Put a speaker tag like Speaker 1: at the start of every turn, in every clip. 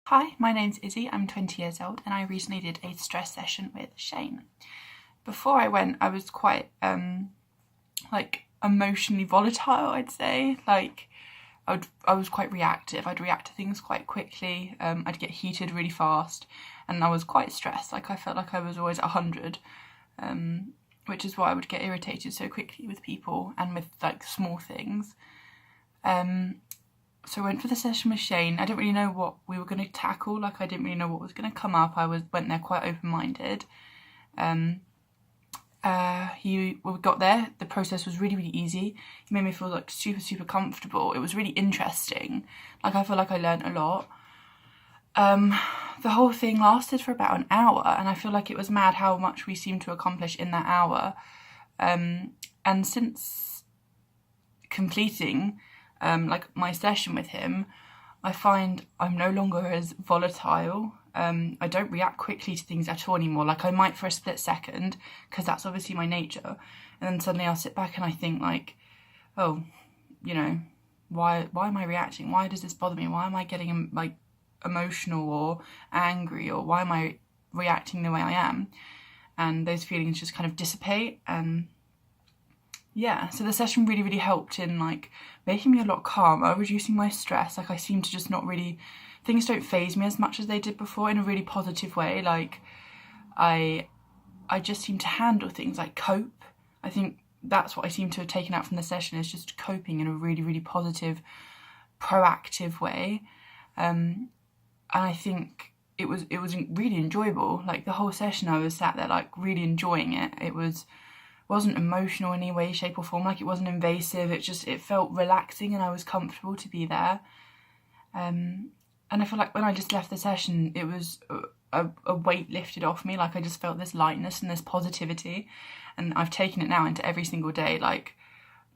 Speaker 1: Hi, my name's Izzy, I'm 20 years old and I recently did a stress session with Shane. Before I went, I was quite emotionally volatile, I'd say. I was quite reactive. I'd react to things quite quickly. I'd get heated really fast and I was quite stressed. I felt like I was always at 100, which is why I would get irritated so quickly with people and with small things. So I went for the session with Shane. I didn't really know what we were going to tackle. I didn't really know what was going to come up. Went there quite open-minded. We got there. The process was really, really easy. He made me feel super, super comfortable. It was really interesting. I feel like I learned a lot. The whole thing lasted for about an hour, and I feel like it was mad how much we seemed to accomplish in that hour. And since completing my session with him, I find I'm no longer as volatile. I don't react quickly to things at all anymore. I might for a split second, because that's obviously my nature, and then suddenly I'll sit back and I think oh, why am I reacting? Why does this bother me? Why am I getting emotional or angry, or why am I reacting the way I am? And those feelings just kind of dissipate. And yeah, so the session really, really helped in making me a lot calmer, reducing my stress. I seem to just not really, things don't faze me as much as they did before, in a really positive way. I just seem to handle things, cope. I think that's what I seem to have taken out from the session, is just coping in a really, really positive, proactive way. And I think it was really enjoyable. The whole session I was sat there really enjoying it. It wasn't emotional in any way, shape or form. It wasn't invasive. It felt relaxing and I was comfortable to be there. And I feel like when I just left the session, it was a weight lifted off me. I just felt this lightness and this positivity, and I've taken it now into every single day.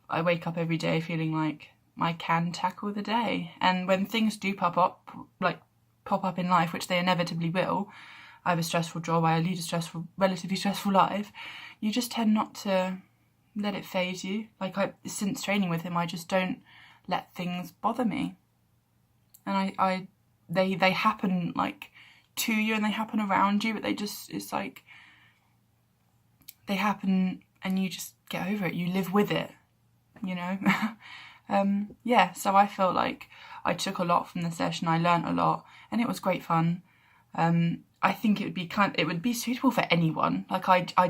Speaker 1: I wake up every day feeling like I can tackle the day. And when things do pop up in life, which they inevitably will, I have a stressful job, I lead a relatively stressful life, you just tend not to let it faze you. Since training with him, I just don't let things bother me. And they happen to you and they happen around you, but they happen and you just get over it. You live with it, Yeah, so I felt like I took a lot from the session. I learnt a lot and it was great fun. I think it would be suitable for anyone.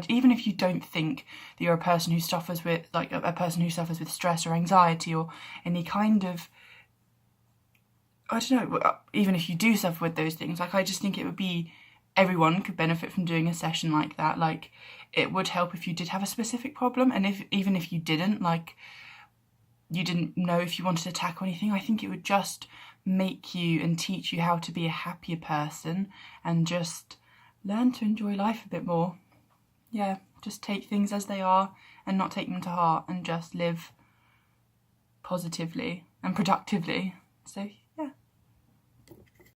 Speaker 1: Even if you don't think that you're a person who suffers with a person who suffers with stress or anxiety or any kind of, I don't know, even if you do suffer with those things, I just think everyone could benefit from doing a session like that. It would help if you did have a specific problem, and even if you didn't, you didn't know if you wanted to tackle anything, I think it would just make you and teach you how to be a happier person and just learn to enjoy life a bit more. Yeah, just take things as they are and not take them to heart, and just live positively and productively. So